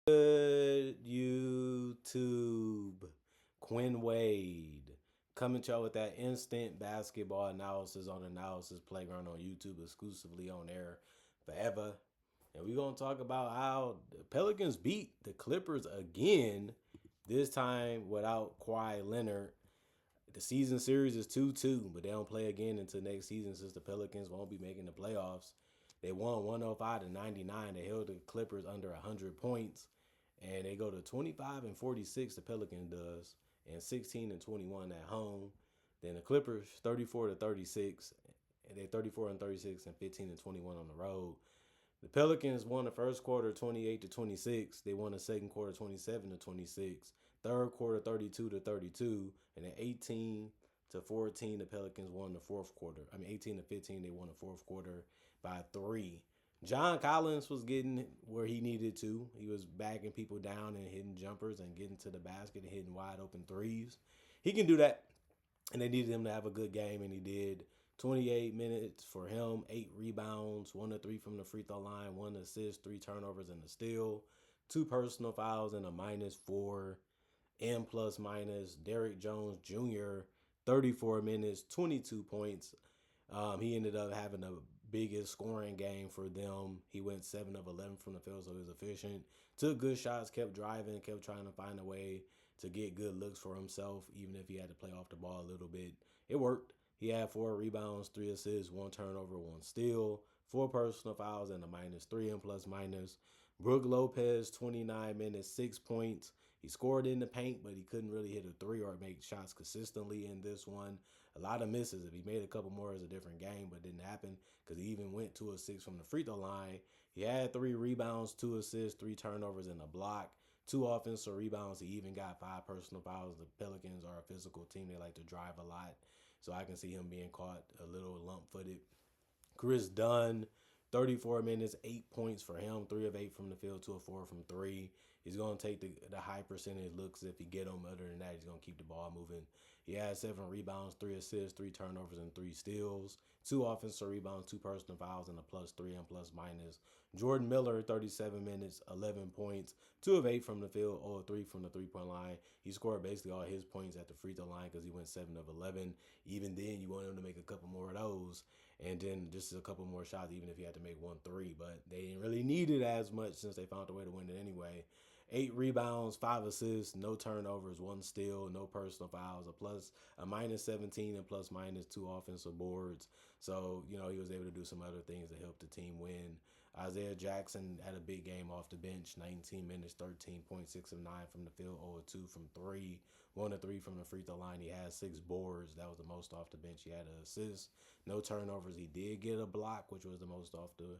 Good YouTube, Quinn Wade coming to y'all with that instant basketball analysis on Analysis Playground on YouTube, exclusively on air forever. And we're gonna talk about how the Pelicans beat the Clippers again, this time without Kawhi Leonard. The season series is 2-2, but they don't play again until next season since the Pelicans won't be making the playoffs. They won 105-99. They held the Clippers under 100 points. And they go to 25-46, the Pelicans does, and 16-21 at home. Then the Clippers 34-36, and they 34-36 and 15-21 on the road. The Pelicans won the first quarter 28-26. They won the second quarter 27-26. Third quarter 32-32, and then 18-14. The Pelicans won the fourth quarter. 18-15. They won the fourth quarter by 3. John Collins was getting where he needed to. He was backing people down and hitting jumpers and getting to the basket and hitting wide open threes. He can do that, and they needed him to have a good game, and he did. 28 minutes for him, 8 rebounds, 1 to 3 from the free throw line, 1 assist, 3 turnovers and a steal, 2 personal fouls and a -4. M plus minus. Derrick Jones Jr., 34 minutes, 22 points. He ended up having the biggest scoring game for them. He went 7 of 11 from the field, so he was efficient. Took good shots, kept driving, kept trying to find a way to get good looks for himself, even if he had to play off the ball a little bit. It worked. He had 4 rebounds, 3 assists, 1 turnover, 1 steal, 4 personal fouls, and a -3 and plus minus. Brook Lopez, 29 minutes, 6 points. He scored in the paint, but he couldn't really hit a 3 or make shots consistently in this one. A lot of misses. If he made a couple more, it's a different game, but it didn't happen because he even went 2 of 6 from the free throw line. He had 3 rebounds, 2 assists, 3 turnovers, and a block. 2 offensive rebounds. He even got 5 personal fouls. The Pelicans are a physical team. They like to drive a lot. So I can see him being caught a little lump-footed. Chris Dunn, 34 minutes, 8 points for him, 3 of 8 from the field, 2 of 4 from 3. He's going to take the high percentage looks if he get them. Other than that, he's going to keep the ball moving. He had 7 rebounds, 3 assists, 3 turnovers, and 3 steals. 2 offensive rebounds, 2 personal fouls, and a +3 and plus minus. Jordan Miller, 37 minutes, 11 points, 2 of 8 from the field, 0 of 3 from the three-point line. He scored basically all his points at the free throw line because he went 7 of 11. Even then, you want him to make a couple more of those. And then just a couple more shots, even if he had to make 1 3. But they didn't really need it as much since they found a way to win it anyway. 8 rebounds, 5 assists, no turnovers, 1 steal, no personal fouls, a -17 and plus minus 2 offensive boards. So, he was able to do some other things to help the team win. Isaiah Jackson had a big game off the bench, 19 minutes, 13 points, 6 of 9 from the field, 0 of 2 from 3, 1 of 3 from the free throw line. He had 6 boards. That was the most off the bench. He had an assist, no turnovers. He did get a block, which was the most off the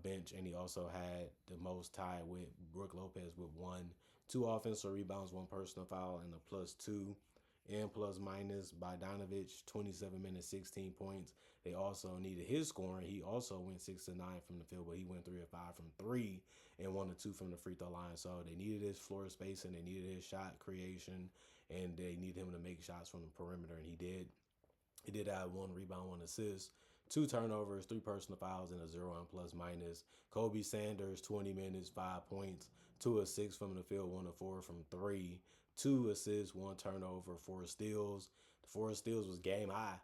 bench, and he also had the most tied with Brook Lopez with 1. 2 offensive rebounds, 1 personal foul, and a +2 and plus minus by Donovich, 27 minutes, 16 points. They also needed his scoring. He also went 6 of 9 from the field, but he went 3 of 5 from 3 and 1 of 2 from the free throw line. So they needed his floor spacing, they needed his shot creation, and they needed him to make shots from the perimeter, and he did. He did have 1 rebound, 1 assist, 2 turnovers, 3 personal fouls, and a 0 and plus minus. Kobe Sanders, 20 minutes, 5 points, 2 of 6 from the field, 1 of 4 from 3, 2 assists, 1 turnover, 4 steals. The 4 steals was game high,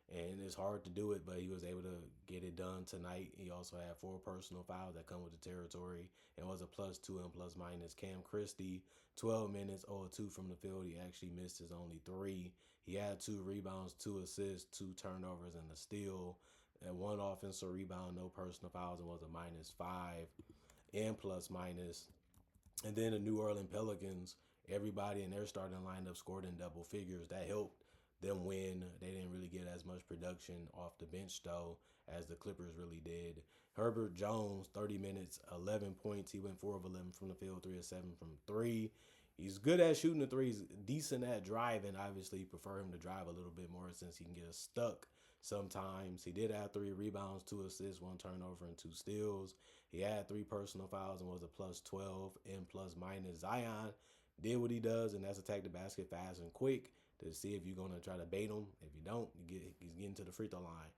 and it's hard to do it, but he was able to get it done tonight. He also had 4 personal fouls that come with the territory and was a +2 and plus minus. Cam Christie, 12 minutes, 0 of 2 from the field. He actually missed his only 3. He had 2 rebounds, 2 assists, 2 turnovers, and a steal, and 1 offensive rebound, no personal fouls, and was a -5 and plus minus. And then the New Orleans Pelicans, everybody in their starting lineup scored in double figures. That helped them win. They didn't really get as much production off the bench, though, as the Clippers really did. Herbert Jones, 30 minutes, 11 points. He went 4 of 11 from the field, 3 of 7 from 3. He's good at shooting the threes, decent at driving. Obviously, you prefer him to drive a little bit more since he can get us stuck sometimes. He did have 3 rebounds, 2 assists, 1 turnover, and 2 steals. He had 3 personal fouls and was a +12 and plus minus. Zion did what he does, and that's attack the basket fast and quick to see if you're going to try to bait him. If you don't, he's getting to the free throw line.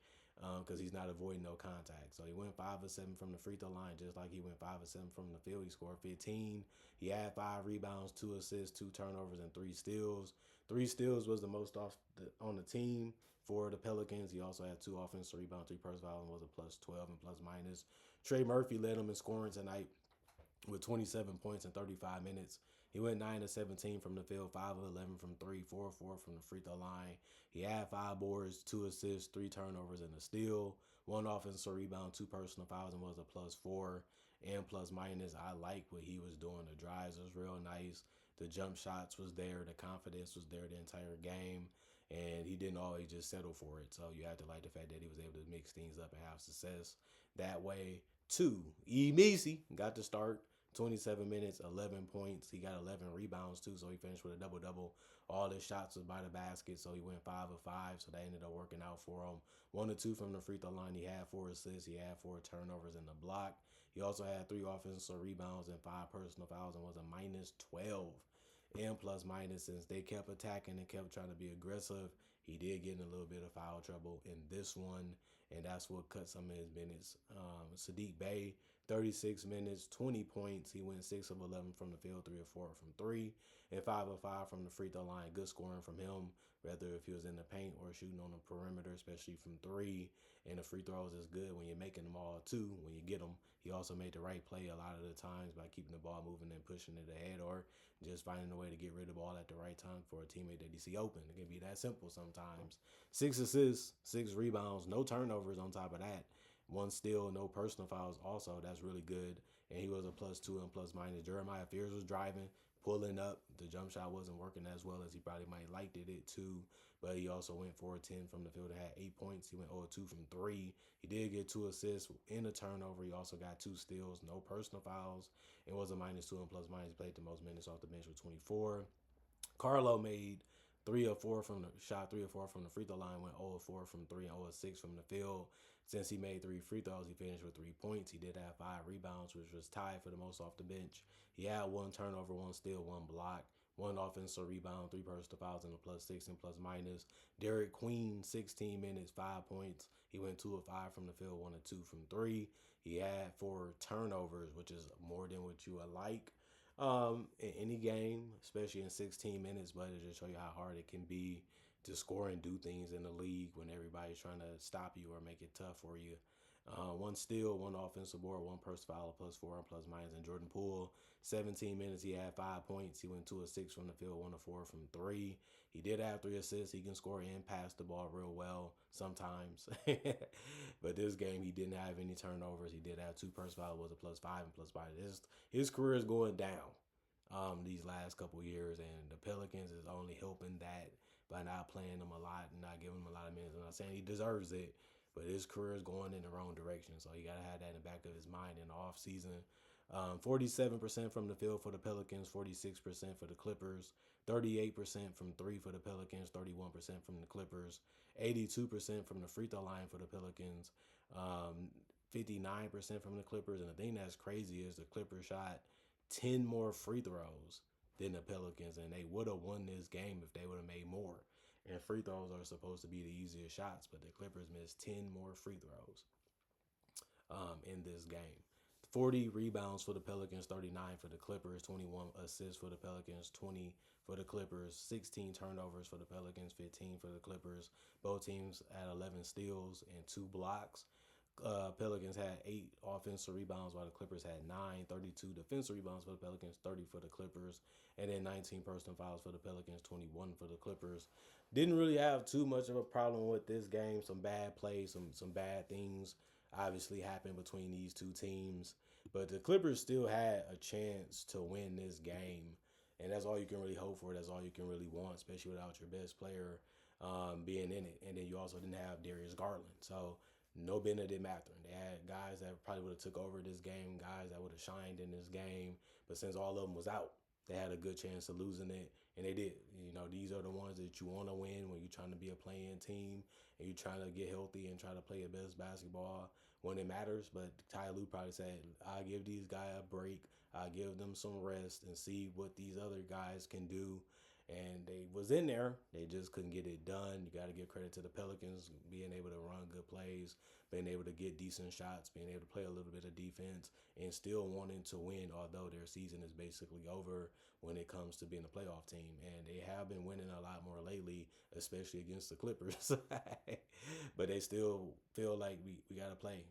because he's not avoiding no contact. So he went 5 of 7 from the free throw line, just like he went 5 of 7 from the field. He scored 15. He had 5 rebounds, 2 assists, 2 turnovers, and 3 steals. 3 steals was the most on the team for the Pelicans. He also had 2 offensive rebounds, 3 personal fouls, and was a plus 12 and plus minus. Trey Murphy led him in scoring tonight with 27 points in 35 minutes. He went 9 of 17 from the field, 5 of 11 from three, 4 of 4 from the free throw line. He had 5 boards, 2 assists, 3 turnovers, and a steal. 1 offensive rebound, 2 personal fouls, and was a plus 4 and plus minus. I like what he was doing. The drives was real nice. The jump shots was there. The confidence was there the entire game. And he didn't always just settle for it. So you have to like the fact that he was able to mix things up and have success that way. Two, Emisi got to start. 27 minutes, 11 points. He got 11 rebounds too, so he finished with a double double. All his shots was by the basket, so he went 5 of 5. So that ended up working out for him. 1 of 2 from the free throw line. He had 4 assists. He had 4 turnovers in the block. He also had 3 offensive rebounds and 5 personal fouls and was a minus 12 and plus minus since they kept attacking and kept trying to be aggressive. He did get in a little bit of foul trouble in this one, and that's what cut some of his minutes. Sadiq Bey, 36 minutes, 20 points. He went 6 of 11 from the field, 3 of 4 from three, and 5 of 5 from the free throw line. Good scoring from him, whether if he was in the paint or shooting on the perimeter, especially from three. And the free throws is good when you're making them all too. When you get them, he also made the right play a lot of the times by keeping the ball moving and pushing it ahead, or just finding a way to get rid of the ball at the right time for a teammate that you see open. It can be that simple sometimes. 6 assists, 6 rebounds, no turnovers on top of that. 1 steal, no personal fouls. Also, that's really good. And he was a plus 2 and plus minus. Jeremiah Fears was driving, pulling up. The jump shot wasn't working as well as he probably might liked it too. But he also went 4 of 10 from the field and had 8 points. He went 0 of 2 from three. He did get 2 assists in a turnover. He also got 2 steals, no personal fouls, and was a minus 2 and plus minus. Played the most minutes off the bench with 24. Carlo made 3 of 4 from the shot, 3 of 4 from the free throw line, went 0 of 4 from three and 0 of 6 from the field. Since he made 3 free throws, he finished with 3 points. He did have 5 rebounds, which was tied for the most off the bench. He had 1 turnover, 1 steal, 1 block, 1 offensive rebound, 3 personal fouls, and a plus 6 and plus minus. Derek Queen, 16 minutes, 5 points. He went 2 of 5 from the field, 1 of 2 from three. He had 4 turnovers, which is more than what you would like in any game, especially in 16 minutes. But it just show you how hard it can be to score and do things in the league when everybody's trying to stop you or make it tough for you. 1 steal, 1 offensive board, 1 personal foul, plus 4 and plus minus. And Jordan Poole, 17 minutes, he had 5 points. He went 2 of 6 from the field, 1 of 4 from three. He did have 3 assists. He can score and pass the ball real well sometimes. But this game, he didn't have any turnovers. He did have 2 personal fouls, was a plus 5 and plus minus. His career is going down these last couple years, and the Pelicans is only helping that by not playing him a lot and not giving him a lot of minutes. I'm not saying he deserves it, but his career is going in the wrong direction. So you got to have that in the back of his mind in the offseason. 47% from the field for the Pelicans, 46% for the Clippers, 38% from three for the Pelicans, 31% from the Clippers, 82% from the free throw line for the Pelicans, 59% from the Clippers. And the thing that's crazy is the Clippers shot 10 more free throws than the Pelicans, and they would have won this game if they would have made more. And free throws are supposed to be the easiest shots, but the Clippers missed 10 more free throws in this game. 40 rebounds for the Pelicans, 39 for the Clippers, 21 assists for the Pelicans, 20 for the Clippers, 16 turnovers for the Pelicans, 15 for the Clippers. Both teams had 11 steals and 2 blocks. Pelicans had 8 offensive rebounds while the Clippers had 9, 32 defensive rebounds for the Pelicans, 30 for the Clippers, and then 19 personal fouls for the Pelicans, 21 for the Clippers. Didn't really have too much of a problem with this game. Some bad plays, some bad things obviously happened between these two teams, but the Clippers still had a chance to win this game, and that's all you can really hope for. That's all you can really want, especially without your best player being in it. And then you also didn't have Darius Garland, so no Benedict Mathurin. They had guys that probably would have took over this game, guys that would have shined in this game. But since all of them was out, they had a good chance of losing it, and they did. These are the ones that you want to win when you're trying to be a playing team and you're trying to get healthy and try to play your best basketball when it matters. But Ty Lue probably said, I'll give these guys a break. I'll give them some rest and see what these other guys can do. and they was in there. They just couldn't get it done. You got to give credit to the Pelicans being able to run good plays, being able to get decent shots, being able to play a little bit of defense, and still wanting to win. Although their season is basically over when it comes to being a playoff team, and they have been winning a lot more lately, especially against the Clippers. But they still feel like we got to play.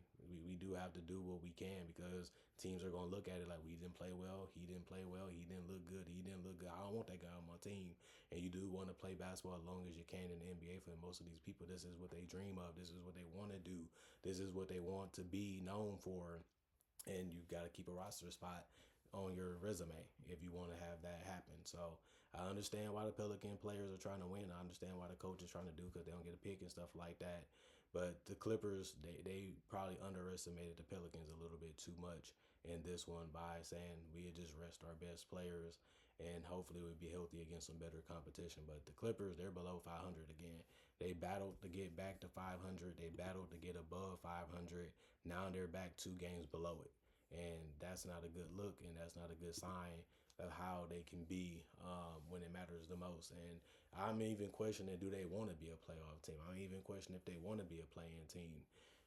We do have to do what we can because teams are going to look at it like we didn't play well, he didn't play well, he didn't look good, he didn't look good. I don't want that guy on my team. And you do want to play basketball as long as you can in the NBA. For most of these people, this is what they dream of. This is what they want to do. This is what they want to be known for. And you got to keep a roster spot on your resume if you want to have that happen. So I understand why the Pelican players are trying to win. I understand why the coach is trying to do because they don't get a pick and stuff like that. But the Clippers, they probably underestimated the Pelicans a little bit too much in this one by saying we had just rest our best players and hopefully we'd be healthy against some better competition. But the Clippers, they're below 500 again. They battled to get back to 500. They battled to get above 500. Now they're back 2 games below it. And that's not a good look, and that's not a good sign of how they can be when it matters the most. And I'm even questioning, do they want to be a playoff team? I'm even questioning if they want to be a playing team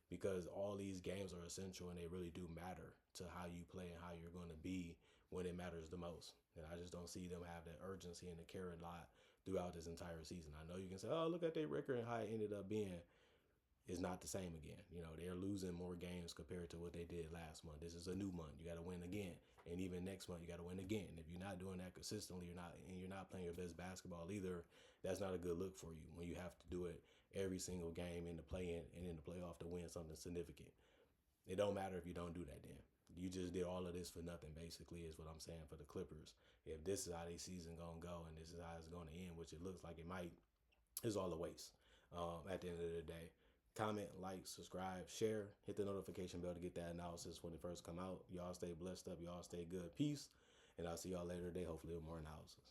because all these games are essential and they really do matter to how you play and how you're going to be when it matters the most. And I just don't see them have that urgency and the care a lot throughout this entire season. I know you can say, oh, look at their record and how it ended up being is not the same again. You know, they're losing more games compared to what they did last month. This is a new month. You got to win again. And even next month, you got to win again. If you're not doing that consistently, you're not playing your best basketball either, that's not a good look for you when you have to do it every single game in the play-in and in the playoff to win something significant. It don't matter if you don't do that then. You just did all of this for nothing, basically, is what I'm saying for the Clippers. If this is how their season going to go and this is how it's going to end, which it looks like it might, it's all a waste at the end of the day. Comment, like, subscribe, share, hit the notification bell to get that analysis when it first come out. Y'all stay blessed up. Y'all stay good. Peace. And I'll see y'all later today, hopefully with more analysis.